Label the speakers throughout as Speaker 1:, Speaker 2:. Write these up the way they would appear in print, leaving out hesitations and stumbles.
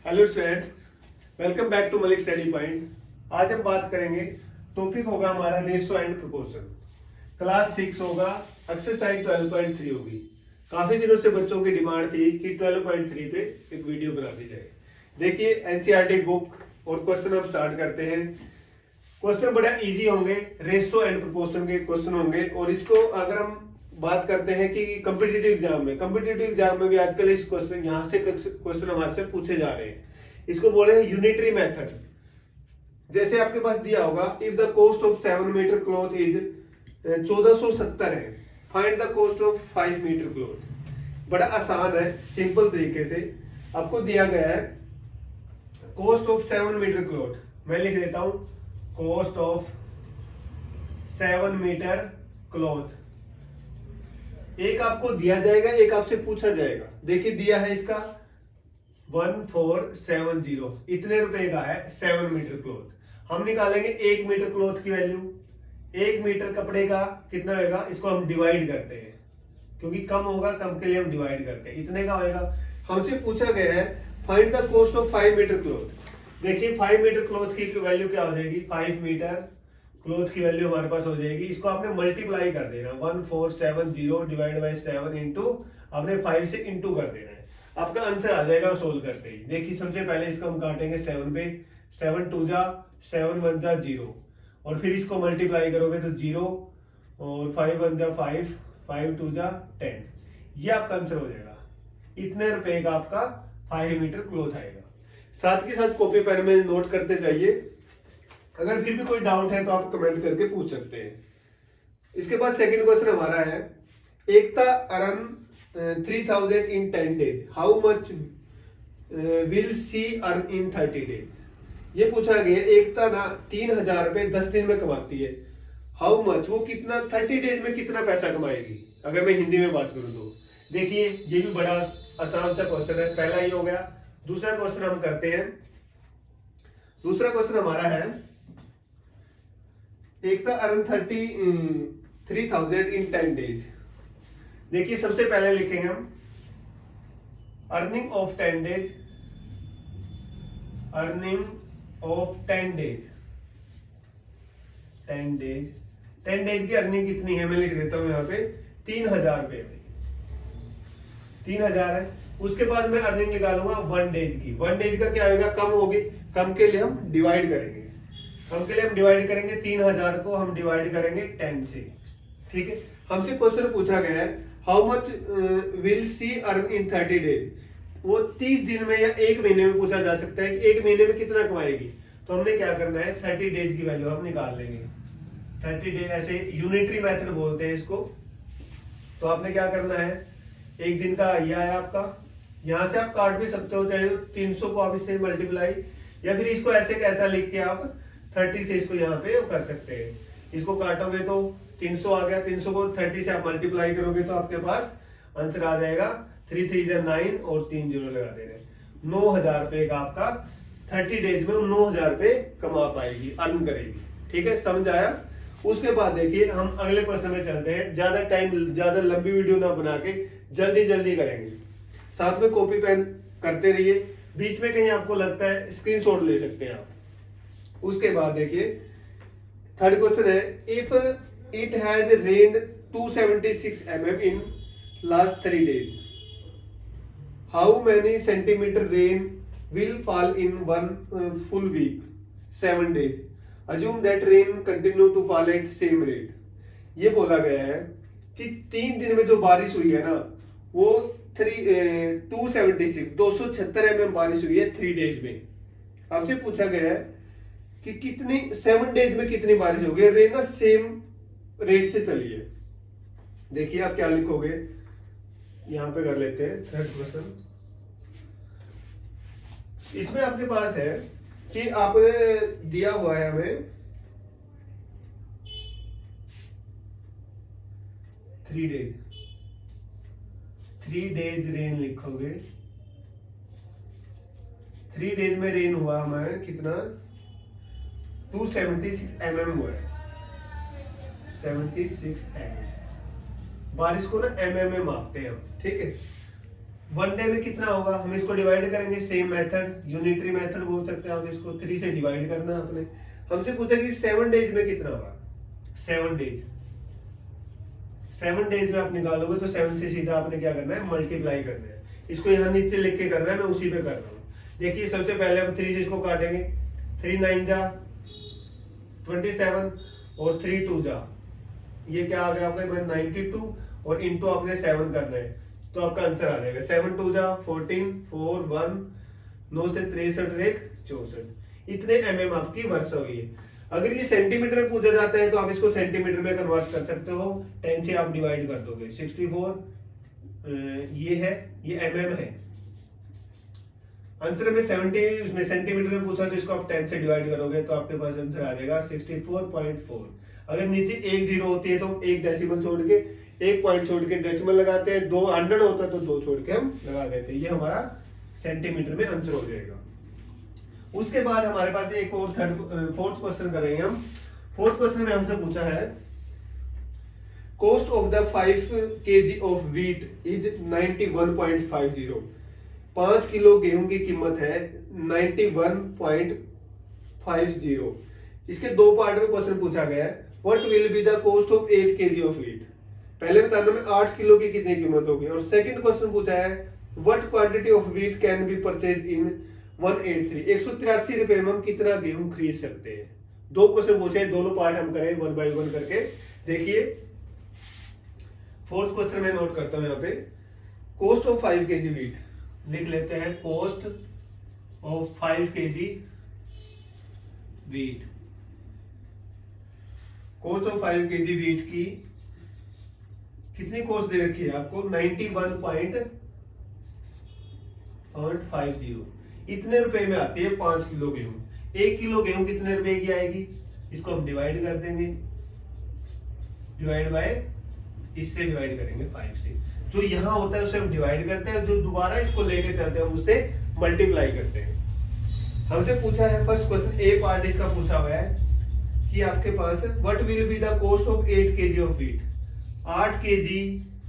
Speaker 1: Hello students, welcome back to Malik study point. आज हम बात करेंगे, टॉपिक होगा हमारा रेशियो एंड प्रोपोर्शन। क्लास 6 होगा, एक्सरसाइज 12.3 होगी। काफी दिनों से बच्चों की डिमांड थी कि 12.3 पे एक वीडियो बना दी जाए। देखिए एनसीईआरटी बुक और क्वेश्चन हम स्टार्ट करते हैं। क्वेश्चन बड़ा इजी होंगे, रेशियो एंड प्रोपोर्शन के क्वेश्चन होंगे। और इसको अगर हम बात करते हैं कि कॉम्पिटिटिव एग्जाम में भी आजकल इस क्वेश्चन यहाँ से क्वेश्चन हमारे से पूछे जा रहे हैं। इसको बोले हैं यूनिटरी मेथड। जैसे आपके पास दिया होगा, if the cost of 7 metre cloth is 1470 है, find the cost of 5 metre cloth. बड़ा आसान है, सिंपल तरीके से आपको दिया गया है कॉस्ट ऑफ 7 मीटर क्लॉथ। मैं लिख देता हूं कॉस्ट ऑफ 7 मीटर क्लॉथ। एक आपको दिया जाएगा, एक आपसे पूछा जाएगा। देखिए दिया है इसका 1470, इतने रुपए का है 7 मीटर क्लॉथ। हम निकालेंगे 1 मीटर क्लॉथ की वैल्यू। 1 मीटर कपड़े का कितना होगा, इसको हम डिवाइड करते हैं, क्योंकि कम होगा, कम के लिए हम डिवाइड करते हैं। इतने का होगा। हमसे पूछा गया है find the cost of 5 metre cloth. देखिए 5 मीटर क्लॉथ की वैल्यू क्या हो जाएगी, 5 मीटर क्लॉथ की वैल्यू हमारे पास हो जाएगी। इसको आपने मल्टीप्लाई कर देना, 1470 डिवाइड बाई 7 इंटू आपने 5 से इंटू कर देना है। आपका आंसर आ जाएगा सोल्व करते ही। देखिए सबसे पहले इसको हम काटेंगे 7 पे, 7 2 जा 7 1 जा 0, और फिर इसको मल्टीप्लाई करोगे तो 0, और 5 1 जा 5, 5 2 जा 10। ये आपका आंसर हो जाएगा। इतने रुपए का आपका 5 मीटर क्लॉथ आएगा। साथ के साथ कॉपी पेन में नोट करते जाइए। अगर फिर भी कोई डाउट है तो आप कमेंट करके पूछ सकते हैं। इसके बाद सेकंड क्वेश्चन हमारा है, Ekta earn 3000 in 10 days, how much will she earn in 30 days. ये पूछा गया, एकता ना 3000 रुपए 10 दिन में कमाती है, हाउ मच, वो कितना 30 डेज में कितना पैसा कमाएगी। अगर मैं हिंदी में बात करूं तो देखिए ये भी बड़ा आसान सा क्वेश्चन है। पहला ये हो गया। दूसरा क्वेश्चन हम करते हैं। दूसरा क्वेश्चन हमारा है, एकता अर्न 3000 इन 10 डेज। देखिए सबसे पहले लिखेंगे हम earning of 10 days, earning of 10 days, 10 days, 10 days की अर्निंग कितनी है, मैं लिख देता हूं यहां पे 3000 रुपए, 3000 है। उसके बाद मैं अर्निंग निकालूंगा 1 डेज की। 1 डेज का क्या होगा, कम होगी, कम के लिए हम डिवाइड करेंगे। कम के लिए हम डिवाइड करेंगे 3000 को हम डिवाइड करेंगे 10 से। ठीक है, हमसे क्वेश्चन पूछा गया है how much will she earn in 30 days. वो 30 दिन में या 1 महीने में पूछा जा सकता है कि 1 महीने में कितना कमाएगी। तो हमने क्या करना है, 30 डेज की वैल्यू हम निकाल लेंगे। 30 डेज ऐसे यूनिटरी मेथड बोलते हैं इसको। तो आपने क्या करना है, एक दिन का यह है आपका, यहां से आप काट भी सकते हो, चाहे 300 को आप इससे मल्टीप्लाई, या फिर इसको ऐसे कैसा लिख के आप 30 से इसको यहाँ पे कर सकते हैं। इसको काटोगे तो 300 आ गया, 300 को 30 से आप मल्टीप्लाई करोगे तो आपके पास आंसर आ जाएगा 3 3 9 और 3 0 लगा दे रहे, 9000 रुपए का आपका 30 डेज में 9000 रुपए कमा पाएगी, अर्न करेगी। ठीक है, समझ आया। उसके बाद देखिए हम अगले क्वेश्चन में चलते हैं। ज्यादा लंबी वीडियो ना बना के जल्दी जल्दी करेंगे। साथ में कॉपी पेन करते रहिए, बीच में कहीं आपको लगता है स्क्रीनशॉट ले सकते हैं आप। उसके बाद देखिए थर्ड क्वेश्चन है, if it has rained 276 mm in last 3 days, how many centimetre rain will fall in 1 full week 7 days, assume that rain continue to fall at same rate. ये बोला गया है कि 3 दिन में जो बारिश हुई है ना, वो 276 mm बारिश हुई है 3 डेज में। आपसे पूछा गया है कि कितनी 7 डेज में कितनी बारिश होगी, रेन ना सेम रेट से चली है। देखिए आप क्या लिखोगे, यहां पे कर लेते हैं थर्ड क्वेश्चन। इसमें आपके पास है कि आपने दिया हुआ है हमें 3 डेज, 3 डेज रेन लिखोगे। 3 डेज में रेन हुआ हमें कितना, 276 mm हुआ है, 76 mm। बारिश को ना mm में मापते हैं हम। ठीक है, 1 डे में कितना होगा, हम इसको डिवाइड करेंगे, सेम मेथड, यूनिटरी मेथड बोल सकते हैं आप इसको। 3 से डिवाइड करना है आपने। हमसे पूछा कि 7 डेज में कितना होगा, 7 डेज, 7 डेज में आप निकालोगे तो 7 से सीधा आपने क्या करना है, मल्टीप्लाई करना है। इसको यहाँ नीचे लिख के करना है, मैं उसी पे कर रहा हूँ। देखिए सबसे पहले हम 3 से इसको काटेंगे, 3 9 जा 27 और 3 2 जा, ये क्या आ गया आपका 92 और इंटू आपने 7 करना है तो आपका आंसर आ जाएगा 7 2 जा 14 4 1 9 से 63 एक 64। इतने mm आपकी वर्षा हुई है। अगर ये सेंटीमीटर में पूछा जाता है तो आप इसको सेंटीमीटर में कन्वर्ट कर सकते हो, 10 से आप डिवाइड कर दोगे 64 ये है, ये mm है। आंसर में 70 उसमें सेंटीमीटर में पूछा तो इसको आप 10 से डिवाइड करोगे तो आपके पास आंसर आ जाएगा 64.4। अगर नीचे एक जीरो होती है तो एक डेसिमल छोड़ के, एक पॉइंट छोड़ के डेसिमल लगाते हैं, 2 100 होता है तो 2 छोड़ के हम लगा देते हैं। ये हमारा सेंटीमीटर में आंसर हो जाएगा। उसके बाद हमारे पास एक और फोर्थ क्वेश्चन करेंगे हम। फोर्थ क्वेश्चन में हमसे पूछा है cost of the 5 kg of wheat is 91.50। 5 kilo गेहूं की कीमत है 91.50। इसके दो पार्ट में क्वेश्चन पूछा गया है। What will be the cost of 8 kg of wheat. पहले बताना में 8 किलो की कितनी कीमत होगी। और सेकंड क्वेश्चन पूछा है what quantity of wheat can be purchase in 183। 183 रुपए में हम कितना गेहूं खरीद सकते हैं। दो क्वेश्चन पूछे हैं, दोनों पार्ट हम करें 1 बाय 1 करके। देखिए फोर्थ क्वेश्चन में नोट करता हूं यहाँ पे, कॉस्ट ऑफ 5 kg व्हीट लिख लेते हैं। Cost of 5 kg wheat, cost of 5 kg wheat की कितनी कॉस्ट दे रखी है आपको 91.50। इतने रुपए में आती है 5 किलो गेहूं। 1 किलो गेहूं कितने रुपए की आएगी, इसको हम डिवाइड कर देंगे, डिवाइड बाय, इससे डिवाइड करेंगे 5 से। जो यहां होता है उसे हम डिवाइड करते हैं, जो दोबारा इसको लेके चलते हैं उससे मल्टीप्लाई करते हैं। हमसे पूछा है फर्स्ट क्वेश्चन ए पार्ट इसका पूछा हुआ है कि आपके पास what will be the cost of 8 kg of wheat. 8 kg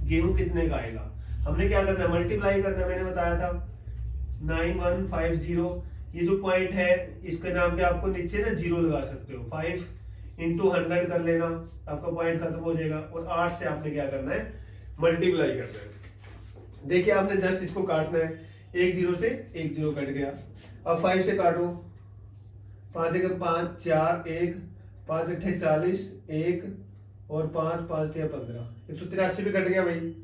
Speaker 1: गेहूं कितने का आएगा। हमने क्या करना है, मल्टीप्लाई करना, मैंने बताया था 9150। ये जो पॉइंट है इसके नाम पे आपको नीचे ना जीरो लगा सकते हो, 5 इंटू 100 कर लेना, आपका पॉइंट खत्म हो जाएगा। और 8 से आपने क्या करना है, मल्टीप्लाई करना है। देखिए आपने जस्ट इसको काटना है, एक जीरो से एक जीरो कट गया। अब 5 से काटो, 5 एक 5 4 1 5 अट्ठे 40 1 और 5 5 3 15, 183 भी कट गया भाई।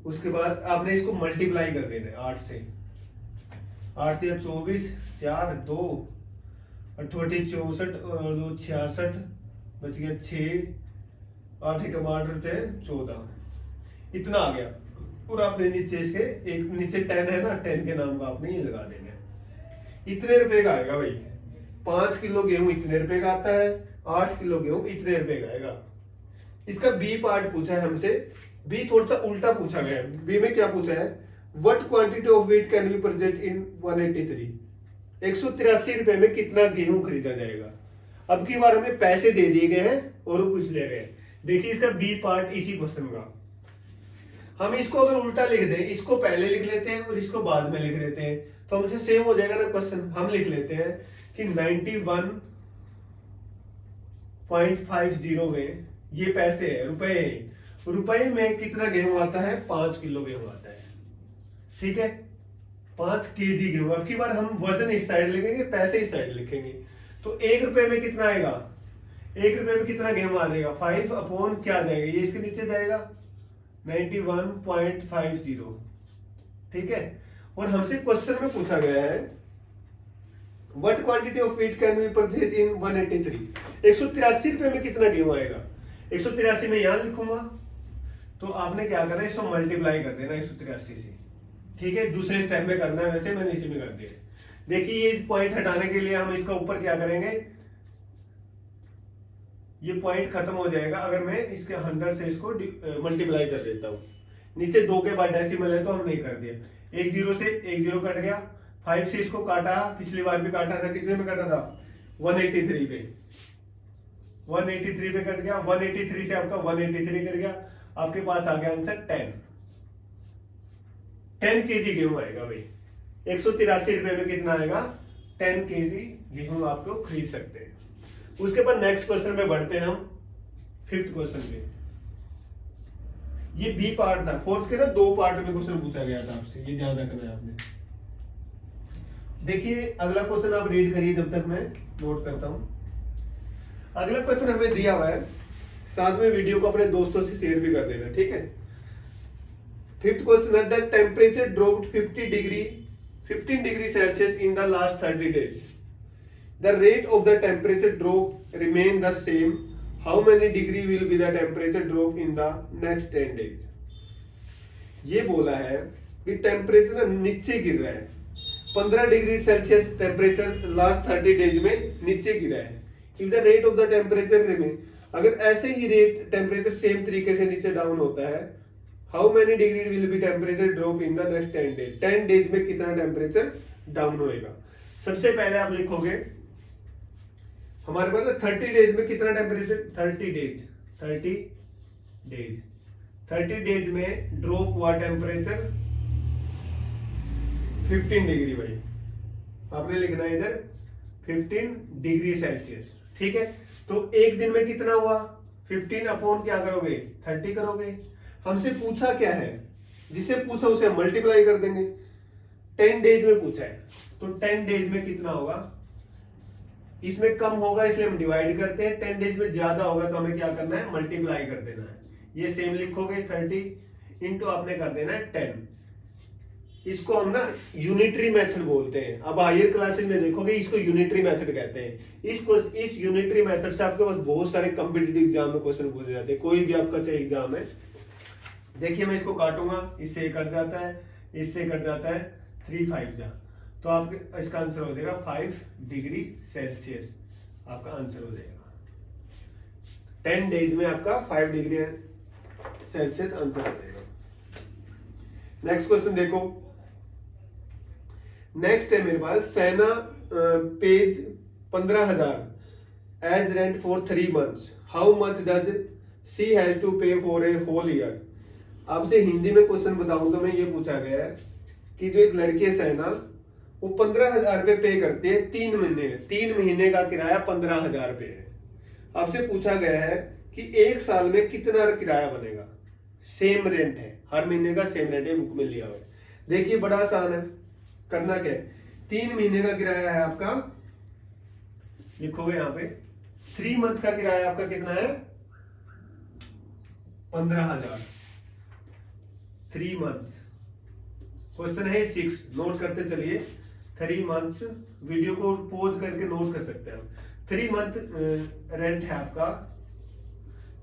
Speaker 1: उसके बाद आपने इसको मल्टीप्लाई कर देना है 8 से। 8 या 24 4 2 अठवटी 64 और 2 66 बच गया 6 8 एक 14, इतना आ गया। और आपने नीचे इसके एक नीचे 10 है ना, 10 के नाम का आपने ये लगा देंगे। इतने रुपए का आएगा भाई। 5 किलो गेहूं इतने रुपए का आता है, 8 किलो गेहूं इतने रुपए का आएगा। इसका बी पार्ट पूछा है हमसे। बी थोड़ा सा उल्टा पूछा गया है। बी में क्या पूछा है, what quantity of wheat can be purchased in 183। 183 रुपए में कितना गेहूं खरीदा जाएगा। अब की बार हमें पैसे दे दिए गए हैं और पूछ ले गए। देखिए इसका बी पार्ट इसी क्वेश्चन का, हम इसको अगर उल्टा लिख दें, इसको पहले लिख लेते हैं और इसको बाद में लिख लेते हैं तो हमसे सेम हो जाएगा ना क्वेश्चन। हम लिख लेते हैं कि 91.50 में ये पैसे है, रुपए में कितना गेहूं आता है, 5 किलो गेहूं आता है। ठीक है, 5 kg गेहूं। अब की बार हम वजन इस साइड लिखेंगे, पैसे इस साइड लिखेंगे। तो 1 रुपए में कितना आएगा, 1 रुपए में कितना गेहूं आ जाएगा, 5 अपॉन क्या जाएगा, ये इसके नीचे जाएगा 91.50। ठीक है। और हमसे क्वेश्चन में पूछा गया है what quantity of wheat can be purchased in 183। 183 रुपए में कितना गेहूं आएगा। 183 में यहां लिखूंगा तो आपने क्या करना है, इसको मल्टीप्लाई कर देना 183 से। ठीक है, दूसरे स्टेप में करना है, वैसे मैंने इसी में कर दिया। देखिए ये पॉइंट हटाने के लिए हम इसका ऊपर क्या करेंगे, ये पॉइंट खत्म हो जाएगा अगर मैं इसके 100 से इसको मल्टीप्लाई कर देता हूं। नीचे 2 के बाद डेसिमल है तो हम नहीं कर दिया। एक जीरो से एक जीरो कट गया। 5 से इसको काटा, पिछली बार भी काटा था, कितने में काटा था 183 पे, 183 पे कट गया। 183 से आपका 183 कर गया, आपके पास आ गया आंसर 10। 10 kg गेहूं आएगा भाई। 183 रुपए में कितना आएगा? 10 kg गेहूं आपको खरीद सकते हैं। उसके बाद नेक्स्ट क्वेश्चन में बढ़ते हैं हम, 5th क्वेश्चन पे। ये बी पार्ट था, 4th के ना 2 पार्ट में क्वेश्चन पूछा गया था आपसे, ये ध्यान रखना है आपने। देखिए अगला क्वेश्चन आप रीड करिए जब तक मैं नोट करता हूं। अगला क्वेश्चन हमें दिया हुआ है, साथ में वीडियो को अपने दोस्तों से शेयर भी कर देना, ठीक है। 5th क्वेश्चन है, the temperature dropped 15 degree Celsius in the last 30 days. The rate of the temperature drop remain the same. How many degree will be the temperature drop in the next 10 days? ये बोला है कि temperature ना नीचे गिर रहा है, 15 degree Celsius temperature last 30 days में नीचे गिरा है। If the rate of the temperature remain, अगर ऐसे ही रेट टेम्परेचर सेम तरीके से नीचे डाउन होता है, how many degree will be temperature drop in the next 10 days, 10 days में कितना टेम्परेचर डाउन होएगा। सबसे पहले आप लिखोगे हमारे पास 30 डेज में कितना टेम्परेचर, 30 डेज में ड्रॉप हुआ टेम्परेचर 15 डिग्री भाई, आपने लिखना है इधर 15 डिग्री सेल्सियस, ठीक है। तो एक दिन में कितना हुआ, 15 अपॉन क्या करोगे, 30 करोगे। हमसे पूछा क्या है, जिसे पूछा उसे हम मल्टीप्लाई कर देंगे। 10 डेज में पूछा है, तो 10 डेज में कितना होगा, इसमें कम होगा इसलिए हम डिवाइड करते हैं, 10 डेज में ज्यादा होगा तो हमें क्या करना है, मल्टीप्लाई कर देना है। ये सेम लिखोगे 30 इंटू आपने कर देना है 10। इसको हम ना यूनिटरी मेथड बोलते हैं। अब हायर क्लासेस में देखोगे इसको यूनिटरी मेथड कहते हैं। इस यूनिटरी मेथड से आपके पास बहुत सारे कॉम्पिटिटिव एग्जाम में क्वेश्चन पूछे जाते हैं, कोई भी आपका चाहे एग्जाम है। देखिए मैं इसको काटूंगा, इससे कट जाता है, इससे कट जाता है, 3 5 जा, तो आपके इसका आंसर हो जाएगा 5 डिग्री सेल्सियस, आपका आंसर हो जाएगा। 10 डेज में आपका 5 डिग्री सेल्सियस आंसर हो जाएगा। नेक्स्ट क्वेश्चन देखो, नेक्स्ट है मेरे पास, Sena pays 15,000 as rent for 3 months, how much does she has to pay for a whole year. आपसे हिंदी में क्वेश्चन बताऊं तो मैं ये पूछा गया है कि जो एक लड़की है सेना, वो 15,000 रुपए पे करती है 3 महीने, 3 महीने का किराया 15,000 रुपए है। आपसे पूछा गया है कि 1 साल में कितना किराया बनेगा। सेम रेंट है, हर महीने का सेम रेंट है, बुक में लिया हुआ है। देखिए बड़ा आसान है, करना क्या है, 3 महीने का किराया है आपका, लिखोगे यहाँ पे 3 मंथ का किराया आपका कितना है, 15,000। 3 मंथ्स, क्वेश्चन है 6, नोट करते चलिए। 3 मंथ्स, वीडियो को पॉज करके नोट कर सकते हैं। 3 मंथ रेंट है आपका,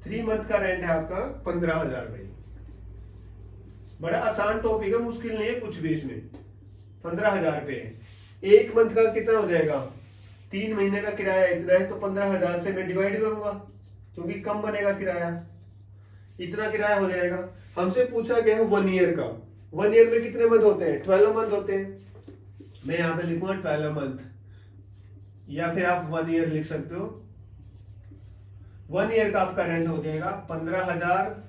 Speaker 1: 3 मंथ का रेंट है आपका 15,000 भाई। बड़ा आसान टॉपिक है, मुश्किल नहीं है कुछ भी इसमें। 15,000 रुपए है, 1 मंथ का कितना हो जाएगा, 3 महीने का किराया इतना है, तो 15,000 से मैं डिवाइड करूंगा क्योंकि कम बनेगा किराया, इतना किराया हो जाएगा। हमसे पूछा गया है 1 ईयर का, 1 ईयर में कितने मंथ होते हैं, 12 मंथ होते हैं। मैं यहां पे लिखूंगा 12 मंथ, या फिर आप 1 ईयर लिख सकते हो। 1 ईयर का आपका रेंट हो जाएगा 15,000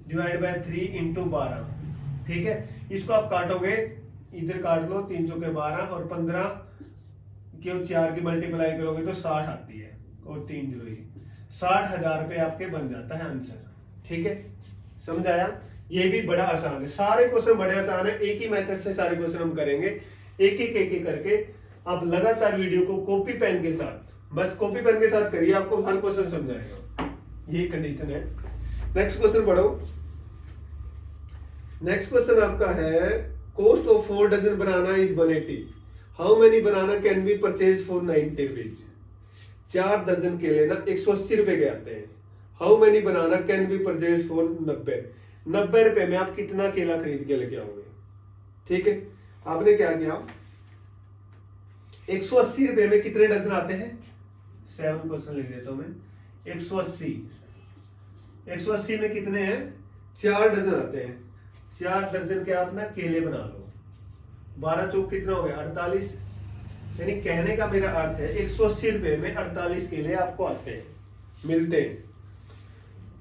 Speaker 1: डिवाइड बाय 3 इंटू 12, ठीक है। इसको आप काटोगे, इधर काट लो, 3 चौके 12 और 15 के 4 की मल्टीप्लाई करोगे तो 60 आती है, और 3 जीरो ही 60,000 रुपए आपके बन जाता है आंसर, ठीक है। समझ आया, ये भी बड़ा आसान है, सारे क्वेश्चन बड़े आसान है। एक ही मेथड से सारे क्वेश्चन हम करेंगे, एक एक करके। आप लगातार वीडियो को कॉपी पेन के साथ, बस कॉपी पेन के साथ करिए, आपको हर क्वेश्चन समझाएगा, यही कंडीशन है। नेक्स्ट क्वेश्चन पढ़ो। नेक्स्ट क्वेश्चन आपका है, cost of 4 dozen banana is 180, how many banana can be purchase for 90 rupees. 4 दर्जन केले ना 180 रुपए के आते हैं, how many banana can be purchase for 90 रुपए में आप कितना केला खरीद के लेके आओगे, ठीक है। आपने क्या किया, 180 रुपए में कितने डजन आते हैं, 7 क्वेश्चन लिख देता हूं मैं। 180 में कितने हैं, 4 डजन आते हैं। 4 दर्जन के आप ना केले बना लो, 12 चौक कितना हो गया, 48। यानी कहने का मेरा अर्थ है 180 रुपए में 48 केले आपको आते हैं, मिलते हैं।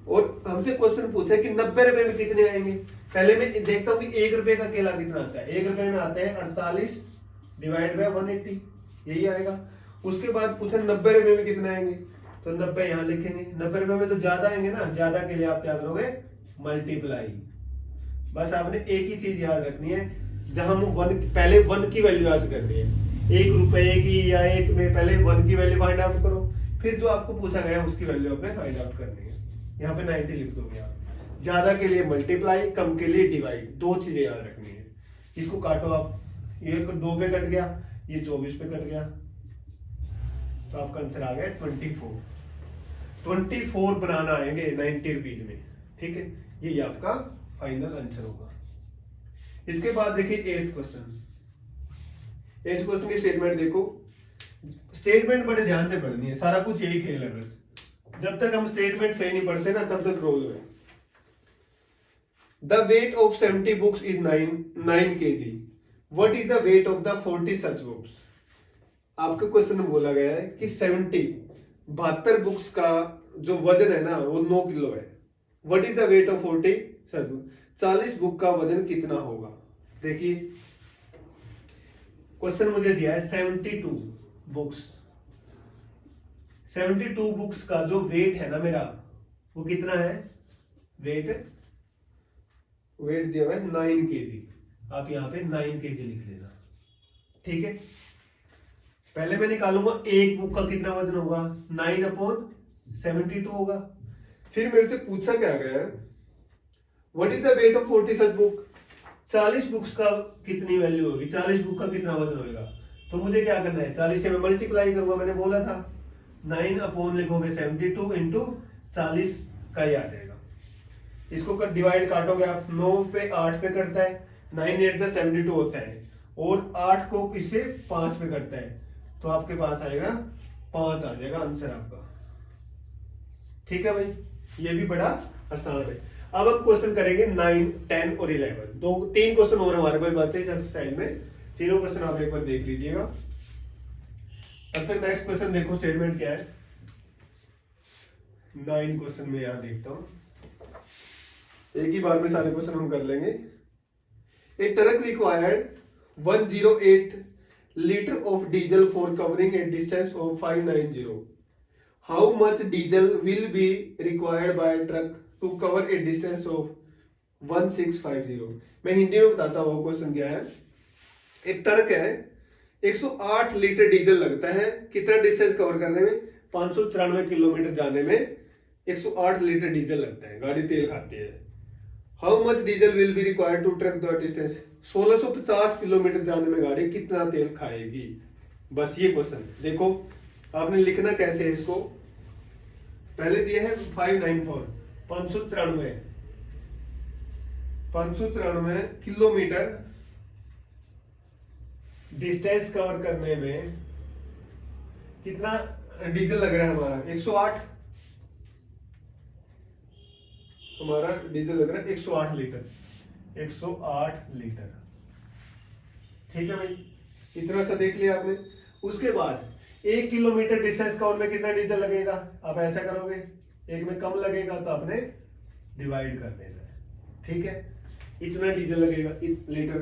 Speaker 1: और हमसे क्वेश्चन पूछा है कि 90 रुपए में कितने आएंगे। पहले मैं देखता हूँ कि 1 रुपए का केला कितना आता है। 1 रुपए में आते हैं 48 डिवाइड बाय 180, यही आएगा। उसके बाद पूछा 90 रुपए में कितने आएंगे, तो 90 यहाँ लिखेंगे। 90 रुपए में तो ज्यादा आएंगे ना, ज्यादा के लिए आप क्या करोगे, मल्टीप्लाई। बस आपने एक ही चीज याद रखनी है, जहां हम पहले 1 की वैल्यू याद करनी है। 1 रुपए की या 1 में पहले 1 की वैल्यू फाइंड आउट करो, फिर जो आपको पूछा गया उसकी वैल्यू आपने फाइंड आउट करनी है। यहाँ पे 90 लिख दोगे आप। ज्यादा के लिए मल्टीप्लाई, कम के लिए डिवाइड, दो चीजें याद रखनी है। इसको काटो आप, ये 2 पे कट गया, ये 24 पे कट गया, तो आपका आंसर आ गया 24 बनाना आएंगे 90 रुपीज में। ठीक है, ये आपका फाइनल आंसर होगा। इसके बाद देखिए 8th क्वेश्चन। 8th क्वेश्चन की स्टेटमेंट देखो। स्टेटमेंट बड़े ध्यान से पढ़नी है, सारा कुछ यही खेल है बस। जब तक हम स्टेटमेंट सही नहीं पढ़ते ना, तब तक रोल है। The weight of 70 books is 9 kg। What is the weight of the 40 such books. आपके क्वेश्चन में बोला गया है कि 72 बुक्स का जो वजन है ना वो 9 किलो है। What is the weight of 40 such book, 40 book का वजन कितना होगा। देखिए क्वेश्चन मुझे दिया है 72 बुक्स। 72 बुक्स का जो वेट है ना मेरा, वो कितना है, वेट दिया हुआ है 9 kg। आप यहाँ पे 9 kg लिख लेना। ठीक है, पहले मैं निकालूंगा एक बुक का कितना वजन होगा, 9/72 होगा। फिर मेरे से पूछा क्या गया है, what is the weight of 40 such book. 40 books का कितनी वैल्यू होगी, 40 बुक का कितना वजन होगा। तो मुझे क्या करना है, 40 से मैं मल्टीप्लाई करूंगा, मैंने बोला था 9 लिखोगे 72 इंटू 40 का ही आ जाएगा। इसको डिवाइड काटोगे आप, 9 पे 8 पे कटता है, 9 8 72 होता है, और 8 को इससे 5 पे कटता है, तो आपके पास आएगा 5 आ जाएगा आंसर आपका। ठीक है भाई, ये भी बड़ा आसान है। अब हम क्वेश्चन करेंगे 9, 10 और 11। 3 क्वेश्चन और हमारे पास बचे हैं स्टाइल में। तीनों क्वेश्चन आप एक बार देख लीजिएगा। अब तक नेक्स्ट क्वेश्चन देखो, स्टेटमेंट क्या है। 9 क्वेश्चन में यहां देखता हूं, एक ही बार में सारे क्वेश्चन हम कर लेंगे। A truck required 108 litre of diesel for covering a distance of 590। How much diesel will be required by truck to cover a distance of 1650। मैं हिंदी में बताता हूँ क्वेश्चन क्या है। एक ट्रक है, 108 लीटर डीजल लगता है, कितना डिस्टेंस कवर करने में, 594 किलोमीटर जाने में 108 लीटर डीजल लगता है, गाड़ी तेल खाती है। How much diesel will be required to truck the distance, 1650 kilometre जाने में गाड़ी कितना तेल खाएगी। बस ये क्वेश्चन देखो, आपने लिखना कैसे है इसको। पहले दिया है 594, 593 किलोमीटर डिस्टेंस कवर करने में कितना डीजल लग रहा है हमारा, 108। हमारा डीजल लग रहा है 108 लीटर, 108 लीटर। ठीक है भाई, इतना सा देख लिया आपने। उसके बाद 1 किलोमीटर डिस्टेंस कवर में कितना डीजल लगेगा। आप ऐसा करोगे, एक में कम लगेगा तो आपने डिवाइड कर देना है। ठीक है, इतना डीजल लगेगा लीटर।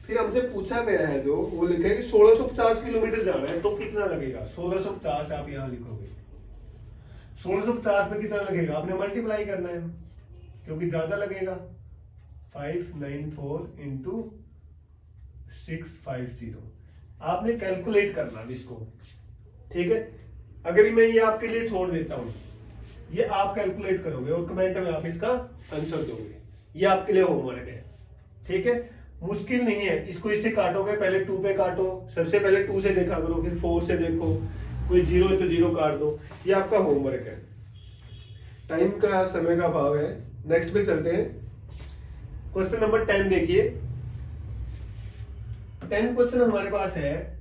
Speaker 1: फिर हमसे पूछा गया है जो, वो लिखा है कि 1650 किलोमीटर जाना है, तो कितना लगेगा। 1650 आप यहां लिखोगे, 1650 में कितना लगेगा, आपने मल्टीप्लाई करना है क्योंकि ज्यादा लगेगा। 594 इंटू 650 आपने कैलकुलेट करना इसको। ठीक है, अगर मैं ये आपके लिए छोड़ देता हूं, ये आप कैलकुलेट करोगे और कमेंट में आप इसका आंसर दोगे। ये आपके लिए होमवर्क है। ठीक है, मुश्किल नहीं है, इसको इससे काटोगे, पहले 2 पे काटो, सबसे पहले 2 से देखा करो, फिर 4 से देखो, कोई 0 है तो 0 काट दो। ये आपका होमवर्क है। टाइम का, समय का अभाव है। नेक्स्ट पे चलते हैं। क्वेश्चन नंबर 10 देखिए। 10 क्वेश्चन हमारे पास है,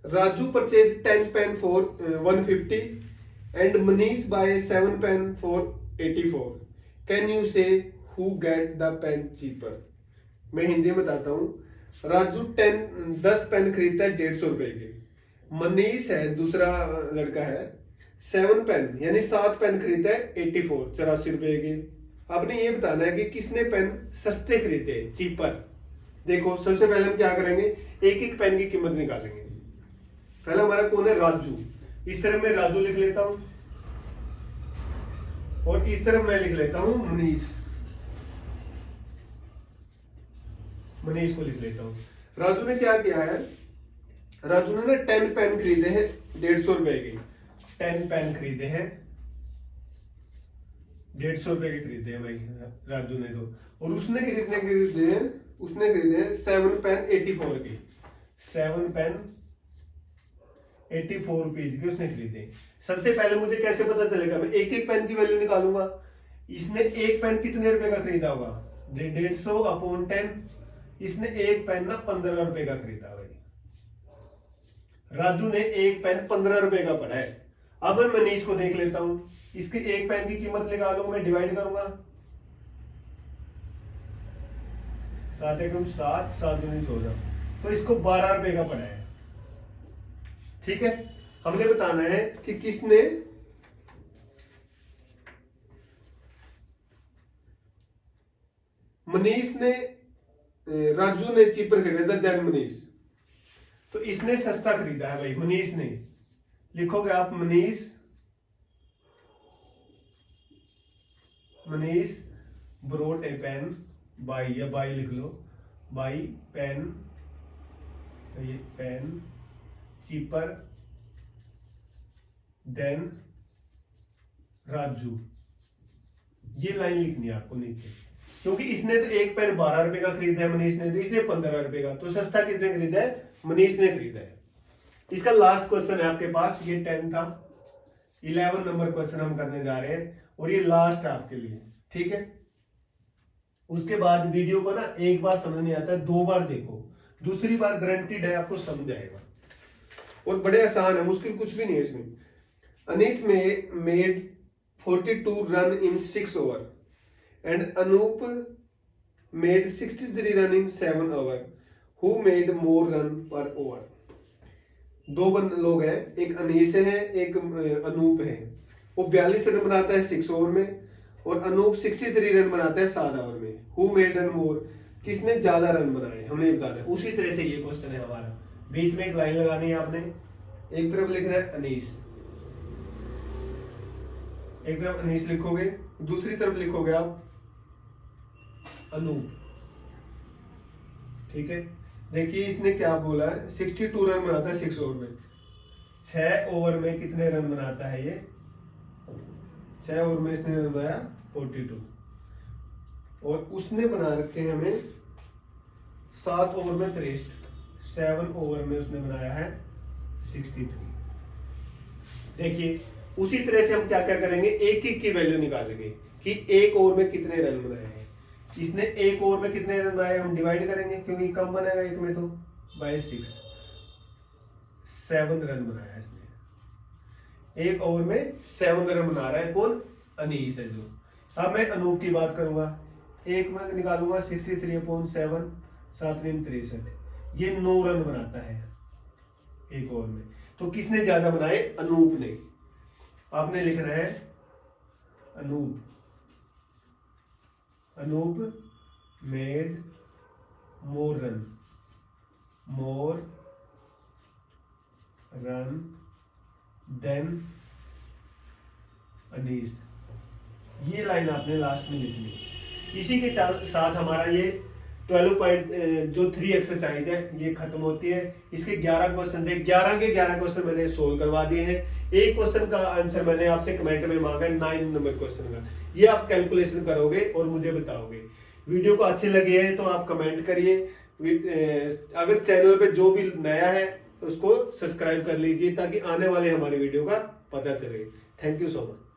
Speaker 1: Raju purchase 10 pen for 150 and Manish buy 7 pen for 84। Can you say who get the pen cheaper. मैं हिंदी में बताता हूं। राजू 10 पेन खरीदता है 150 रुपए के। मनीष है दूसरा लड़का है, 7 पेन यानी 7 पेन खरीदा है 84 रुपए के। आपने ये बताना है कि किसने पेन सस्ते खरीदे, चीपर। देखो सबसे पहले हम क्या करेंगे, एक एक पेन की कीमत निकालेंगे। पहला हमारा कौन है, राजू। इस तरफ मैं राजू लिख लेता हूं और इस तरफ मैं लिख लेता हूं मनीष। मनीष को लिख लेता हूं। राजू ने क्या किया है, राजू ने ना 10 पेन खरीदे हैं 150 रुपए के। 10 पेन खरीदे हैं 150 रुपए के खरीदे हैं भाई राजू ने तो। और उसने खरीदे हैं 7 पेन 84 के। 7 पेन 84 रुपीज के उसने खरीदे। सबसे पहले मुझे कैसे पता चलेगा, मैं एक एक पेन की वैल्यू निकालूंगा। इसने एक पेन कितने रुपए का खरीदा होगा, 150 अपॉन 10। इसने एक पेन ना 15 रुपए का खरीदा भाई। राजू ने एक पेन 15 रुपए का पड़ा है। अब मैं मनीष को देख लेता हूं, इसके एक पेन की कीमत निकालूंगा, मैं डिवाइड करूंगा 7 एकम 7, 7 दूनी 14, तो इसको 12 रुपए का पड़ा है। ठीक है, हमने बताना है कि किसने मनीष ने राजू ने चीपर खरीदा देन मनीष, तो इसने सस्ता खरीदा है भाई मनीष ने। लिखोगे आप Manish brought a pen by, या बाई लिख लो, बाई पेन, तो ये पेन चीपर देन राजू। ये लाइन लिखनी है आपको नीचे, क्योंकि इसने तो एक पेन 12 रुपए का खरीदा है मनीष ने, तो इसने 15 रुपए का, तो सस्ता किसने खरीदा है, मनीष ने खरीदा है। इसका लास्ट क्वेश्चन है आपके पास, ये 10 था, 11 नंबर क्वेश्चन हम करने जा रहे हैं और ये लास्ट है आपके लिए। ठीक है, उसके बाद वीडियो को ना एक बार समझ नहीं आता है, 2 बार देखो, दूसरी बार गारंटीड है आपको समझ आएगा। और बड़े आसान है, मुश्किल कुछ भी नहीं है इसमें। Anees made 42 run in 6 over and Anoop made 63 run in 7 over. Who made more run per over. 2 लोग हैं, एक अनीस है एक अनूप है। वो 42 रन बनाता है 6 ओवर में और अनूप 63 रन बनाता है 7 ओवर में। हु मेड रन मोर, किसने ज्यादा रन बनाए, हमें बताना है। उसी तरह से ये क्वेश्चन है हमारा। बीच में एक लाइन लगानी है आपने, एक तरफ लिख रहा है अनीस, एक तरफ अनीस लिखोगे, दूसरी तरफ लिखोगे आप अनूप। ठीक है, देखिए इसने क्या बोला है, 62 रन बनाता है 6 ओवर में। 6 ओवर में कितने रन बनाता है ये, 6 ओवर में इसने रन बनाया 42, और उसने बना रखे हैं हमें 7 ओवर में 63, 7 ओवर में उसने बनाया है 63। देखिए उसी तरह से हम क्या क्या करेंगे, एक एक की वैल्यू निकालेंगे कि एक ओवर में कितने रन बनाए हैं। इसने एक ओवर में कितने रन बनाए, हम डिवाइड करेंगे क्योंकि कम बनेगा एक में, तो बाय 6, 7 रन बनाया है इसने। एक ओवर में 7 रन बना रहा है कौन, अनीस है जो। अब मैं अनूप की बात करूंगा, एक में निकालूंगा 63/7, 7 × 63, ये 9 रन बनाता है एक ओवर में। तो किसने ज्यादा बनाए, अनूप ने। आपने लिखना है Anoop, Anoop made more run than Anees. ये लाइन आपने लास्ट में लिखनी। इसी के साथ हमारा ये 12.3 एक्सरसाइज है ये खत्म होती है। इसके 11 क्वेश्चन थे, 11 के 11 क्वेश्चन मैंने सोल्व करवा दिए हैं। एक क्वेश्चन का आंसर मैंने आपसे कमेंट में मांगा है 9 नंबर क्वेश्चन का, ये आप कैलकुलेशन करोगे और मुझे बताओगे। वीडियो को अच्छे लगे हैं तो आप कमेंट करिए। अगर चैनल पे जो भी नया है उसको सब्सक्राइब कर लीजिए ताकि आने वाले हमारे वीडियो का पता चले। Thank you so much.